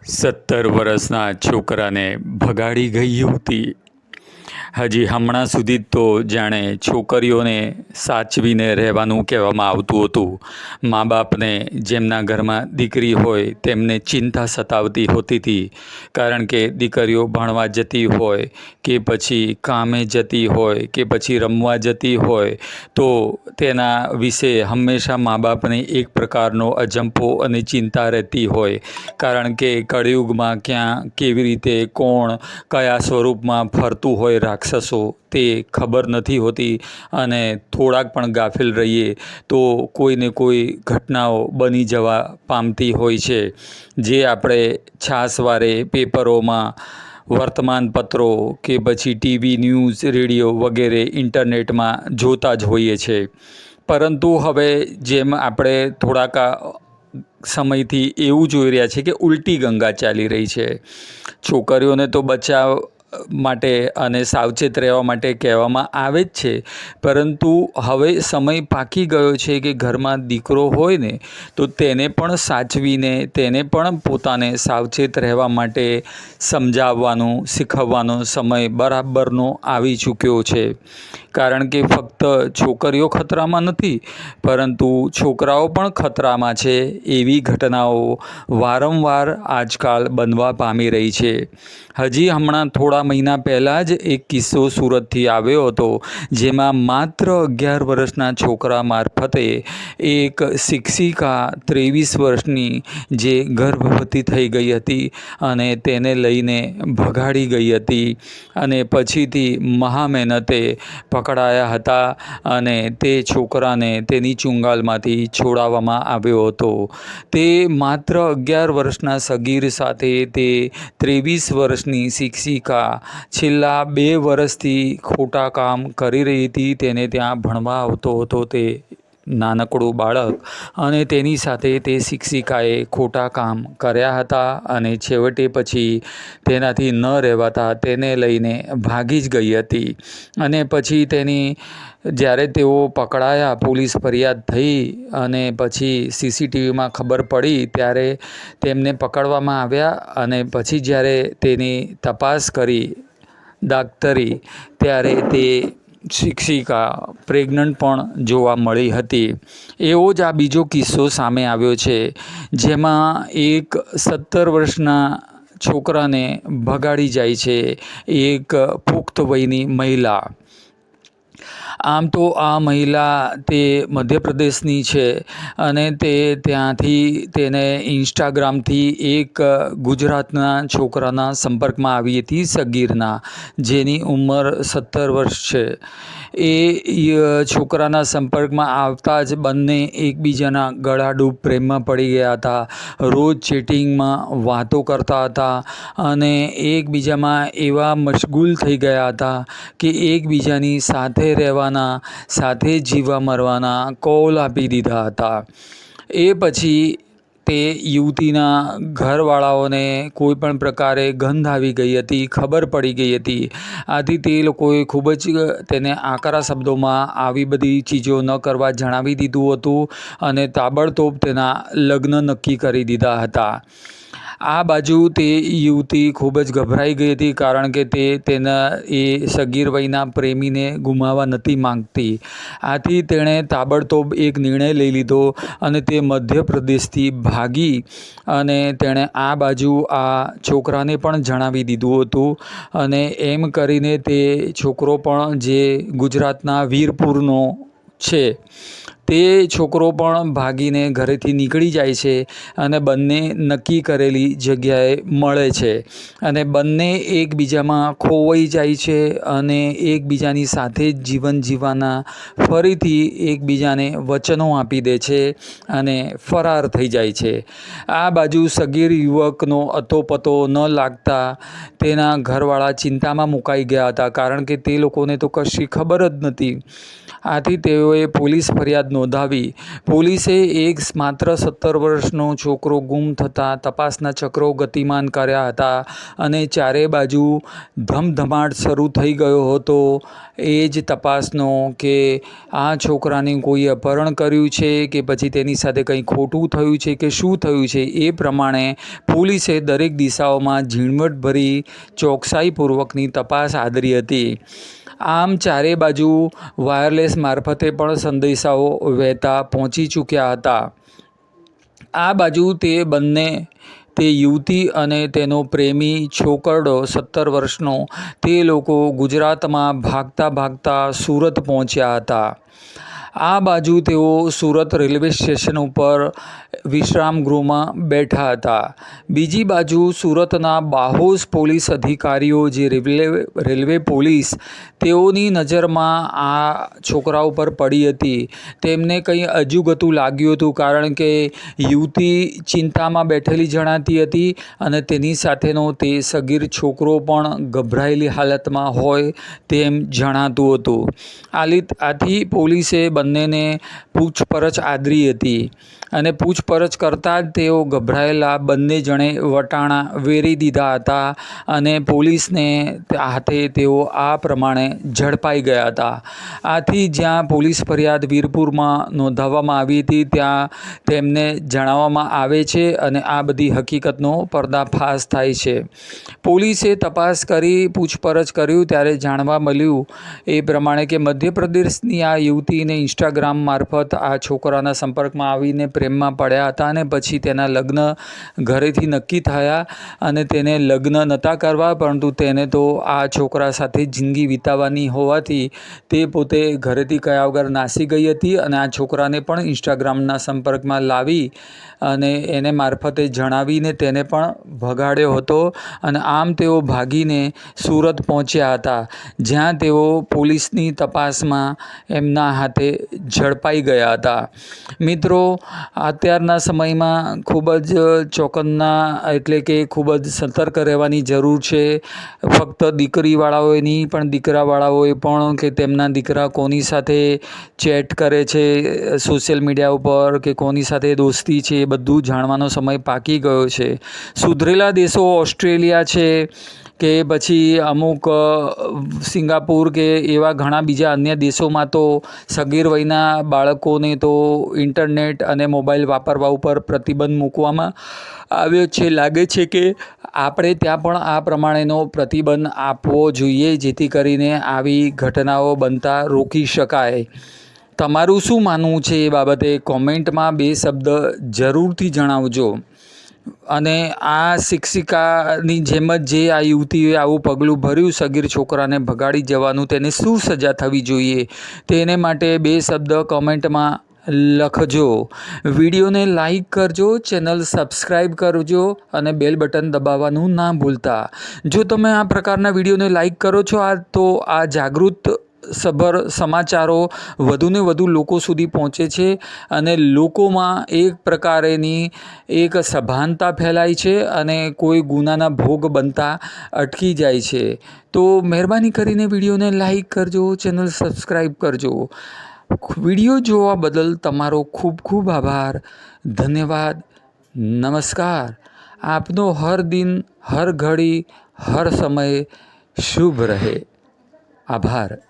17 વર્ષના છોકરાને ભગાડી ગઈ યુવતી. હજી હમણાં સુધી તો જાણે છોકરીઓને સાચવીને રહેવાનું કહેવામાં આવતું હતું. મા બાપને જેમના ઘરમાં દીકરી હોય તેમને ચિંતા સતાવતી હોતી હતી, કારણ કે દીકરીઓ ભણવા જતી હોય કે પછી કામે જતી હોય કે પછી રમવા જતી હોય તો તેના વિશે હંમેશા મા બાપને એક પ્રકારનો અજંપો અને ચિંતા રહેતી હોય, કારણ કે કળિયુગમાં ક્યાં કેવી રીતે કોણ કયા સ્વરૂપમાં ફરતું હોય રાક્ષસો તે ખબર નથી હોતી. અને થોડાક પણ ગાફિલ રહીએ તો કોઈને કોઈ ઘટનાઓ બની જવા પામતી હોય છે, જે આપણે છાસવારે પેપરોમાં, વર્તમાનપત્રો કે પછી ટીવી ન્યૂઝ રેડિયો વગેરે ઇન્ટરનેટમાં જોતા જ હોઈએ છીએ. પરંતુ હવે જેમ આપણે થોડાક સમયથી એવું જોઈ રહ્યા છીએ કે ઉલટી ગંગા ચાલી રહી છે. છોકરીઓને તો બચાવ માટે અને સાવચેત રહેવા માટે કહેવામાં આવે જ છે, પરંતુ હવે સમય પાકી ગયો છે કે ઘરમાં દીકરો હોય ને તો તેને પણ સાચવીને તેને પણ પોતાને સાવચેત રહેવા માટે સમજાવવાનું શીખવવાનો સમય બરાબરનો આવી ચૂક્યો છે. કારણ કે ફક્ત છોકરીઓ ખતરામાં નથી, પરંતુ છોકરાઓ પણ ખતરામાં છે એવી ઘટનાઓ વારંવાર આજકાલ બનવા પામી રહી છે. હજી હમણાં થોડા મહિના પહેલાં જ એક કિસ્સો સુરતથી આવ્યો હતો, જેમાં માત્ર 11 વર્ષના છોકરા મારફતે એક શિક્ષિકા 23 વર્ષની જે ગર્ભવતી થઈ ગઈ હતી અને તેને લઈને ભગાડી ગઈ હતી અને પછીથી મહા મહેનતે પકડાયા હતા અને તે છોકરાને તેની ચુંગાલમાંથી છોડાવવામાં આવ્યો હતો. તે માત્ર 11 વર્ષના સગીર સાથે તે 23 વર્ષની શિક્ષિકા છેલ્લા 2 વર્ષથી ખોટા કામ કરી રહી હતી. તેને ત્યાં ભણવા આવતો હતો તે નાનકડું બાળક, અને તેની સાથે તે શિક્ષિકાએ ખોટા કામ કર્યા હતા અને છેવટે પછી તેનાથી ન રહેવાતા તેને લઈને ભાગી જ ગઈ હતી. અને પછી તેની જ્યારે તેઓ પકડાયા, પોલીસ ફરિયાદ થઈ અને પછી CCTVમાં ખબર પડી ત્યારે તેમને પકડવામાં આવ્યા. અને પછી જ્યારે તેની તપાસ કરી દાક્તરી, ત્યારે તે શિક્ષિકા પ્રેગ્નન્ટ પણ જોવા મળી હતી. એવો જ આ બીજો કિસ્સો સામે આવ્યો છે, જેમાં એક 17 વર્ષના છોકરાને ભગાડી જાય છે એક પુખ્ત વયની મહિલા. આમ તો આ મહિલા તે મધ્યપ્રદેશની છે અને તે ત્યાંથી તેને ઇન્સ્ટાગ્રામથી એક ગુજરાતના છોકરાના સંપર્કમાં આવી હતી, સગીરના, જેની ઉંમર 17 વર્ષ છે. એ છોકરાના સંપર્કમાં આવતા જ બંને એકબીજાના ગળાડૂબ પ્રેમમાં પડી ગયા હતા. રોજ ચેટિંગમાં વાતો કરતા હતા અને એકબીજામાં એવા મશગુલ થઈ ગયા હતા કે એકબીજાની સાથે રહેવાના, સાથે જીવવા મરવાના કૌલ આપી દીધા હતા. એ પછી તે યુવતીના ઘરવાળાઓને કોઈ પણ પ્રકારે ગંધ આવી ગઈ હતી, ખબર પડી ગઈ હતી. આથી તે લોકોએ ખૂબ જ તેને આકરા શબ્દોમાં આવી બધી ચીજો ન કરવા જણાવી દીધું હતું અને તાબડતોબ તેના લગ્ન નક્કી કરી દીધા હતા. આ બાજુ તે યુવતી ખૂબ જ ગભરાઈ ગઈ હતી, કારણ કે તે તેના એ સગીર વયના પ્રેમીને ગુમાવવા નથી માંગતી. આથી તેણે તાબડતોબ એક નિર્ણય લઈ લીધો અને તે મધ્યપ્રદેશથી ભાગી અને તેણે આ બાજુ આ છોકરાને પણ જણાવી દીધું હતું. અને એમ કરીને તે છોકરો પણ જે ગુજરાતના વીરપુરનો છે તે છોકરો પણ ભાગીને ઘરેથી નીકળી જાય છે અને બંને નક્કી કરેલી જગ્યાએ મળે છે અને બંને એકબીજામાં ખોવાઈ જાય છે અને એકબીજાની સાથે જ જીવન જીવવાના ફરીથી એકબીજાને વચનો આપી દે છે અને ફરાર થઈ જાય છે. આ બાજુ સગીર યુવકનો અતોપતો ન લાગતા તેના ઘરવાળા ચિંતામાં મુકાઈ ગયા હતા, કારણ કે તે લોકોને તો કશી ખબર જ નથી. આથી તેઓએ પોલીસ ફરિયાદ નોંધાવી. પોલીસે એક માત્ર 17 વર્ષનો છોકરો ગુમ થતાં તપાસના ચક્રો ગતિમાન કર્યા હતા અને ચારે બાજુ ધમધમાટ શરૂ થઈ ગયો હતો એ જ તપાસનો કે આ છોકરાને કોઈ અપહરણ કર્યું છે કે પછી તેની સાથે કંઈ ખોટું થયું છે કે શું થયું છે. એ પ્રમાણે પોલીસે દરેક દિશાઓમાં ઝીણવટભરી ચોકસાઈપૂર્વકની તપાસ આદરી હતી. આમ ચારે બાજુ વાયરલેસ મારફતે પણ સંદેશાઓ વહેતા પહોંચી ચૂક્યા હતા. આ બાજુ તે યુવતી અને તેનો પ્રેમી છોકરડો 17 વર્ષનો તે લોકો ગુજરાતમાં ભાગતા સુરત પહોંચ્યા હતા. આ બાજુ તેઓ સુરત રેલવે સ્ટેશન ઉપર વિશ્રામ ગૃહમાં બેઠા હતા. બીજી બાજુ સુરતના બાહોશ પોલીસ અધિકારીઓ જે રેલવે પોલીસ તેઓની નજરમાં આ છોકરા ઉપર પડી હતી. તેમને કંઈ અજુગતું લાગ્યું હતું કારણ કે યુવતી ચિંતામાં બેઠેલી જણાતી હતી અને તેની સાથેનો તે સગીર છોકરો પણ ગભરાયેલી હાલતમાં હોય તેમ જણાતું હતું. આથી પોલીસે બંનેને પૂછપરછ આદરી હતી અને પૂછપરછ કરતાં જ તેઓ ગભરાયેલા બંને જણે વટાણા વેરી દીધા હતા અને પોલીસને હાથે તેઓ આ પ્રમાણે ઝડપાઈ ગયા હતા. આથી જ્યાં પોલીસ ફરિયાદ વીરપુરમાં નોંધાવવામાં આવી હતી ત્યાં તેમને જણાવવામાં આવે છે અને આ બધી હકીકતનો પર્દાફાશ થાય છે. પોલીસે તપાસ કરી પૂછપરછ કર્યું ત્યારે જાણવા મળ્યું એ પ્રમાણે કે મધ્યપ્રદેશની આ યુવતીને ઇન્સ્ટાગ્રામ મારફત આ છોકરાના સંપર્કમાં આવીને પ્રેમમાં પડ્યા હતા અને પછી તેના લગ્ન ઘરેથી નક્કી થયા અને તેને લગ્ન નહોતા કરવા પરંતુ તેને તો આ છોકરા સાથે જિંદગી વિતાવવાની હોવાથી તે પોતે ઘરેથી કયા વગર નાસી ગઈ હતી અને આ છોકરાને પણ ઇન્સ્ટાગ્રામના સંપર્કમાં લાવી અને એને મારફતે જણાવીને તેને પણ ભગાડ્યો હતો અને આમ તેઓ ભાગીને સુરત પહોંચ્યા હતા જ્યાં તેઓ પોલીસની તપાસમાં એમના હાથે ઝડપાઈ ગયા હતા. મિત્રો, અત્યારના સમયમાં ખૂબ જ ચોકન્ના એટલે કે ખૂબ જ સતર્ક રહેવાની જરૂર છે. ફક્ત દીકરીવાળાઓએ નહીં પણ દીકરાવાળાઓએ પણ કે તેમના દીકરા કોની સાથે ચેટ કરે છે સોશિયલ મીડિયા ઉપર કે કોની સાથે દોસ્તી છે એ બધું જાણવાનો સમય પાકી ગયો છે. સુધરેલા દેશો ઓસ્ટ્રેલિયા છે કે પછી અમુક સિંગાપુર કે એવા ઘણા બીજા અન્ય દેશોમાં તો સગીર વયના બાળકોને તો ઇન્ટરનેટ અને મોબાઈલ વાપરવા ઉપર પ્રતિબંધ મૂકવામાં આવ્યો છે. લાગે છે કે આપણે ત્યાં પણ આ પ્રમાણેનો પ્રતિબંધ આપવો જોઈએ જેથી કરીને આવી ઘટનાઓ બનતા રોકી શકાય. તમારું શું માનવું છે એ બાબતે કોમેન્ટમાં 2 શબ્દ જરૂરથી જણાવજો. અને આ શિક્ષિકાની જેમ જ જે આ યુવતીએ આવું પગલું ભર્યું સગીર છોકરાને ભગાડી જવાનું તેને શું સજા થવી જોઈએ તેને માટે 2 શબ્દ કોમેન્ટમાં લખજો. વિડીયોને લાઈક કરજો, ચેનલ સબસ્ક્રાઈબ કરજો અને બેલ બટન દબાવવાનું ના ભૂલતા. જો તમે આ પ્રકારના વિડીયોને લાઈક કરો છો તો આ જાગૃત સભર સમાચારો વધુને વધુ લોકો સુધી પહોંચે છે અને લોકોમાં એક પ્રકારેની એક સભાનતા ફેલાય છે અને કોઈ ગુનાના ભોગ બનતા અટકી જાય છે. તો મહેરબાની કરીને વિડીયોને લાઈક કરજો, ચેનલ સબસ્ક્રાઈબ કરજો. વિડીયો જોવા બદલ તમારો ખૂબ ખૂબ આભાર. ધન્યવાદ. નમસ્કાર. આપનો હર દિન, હર ઘડી, હર સમય શુભ રહે. આભાર.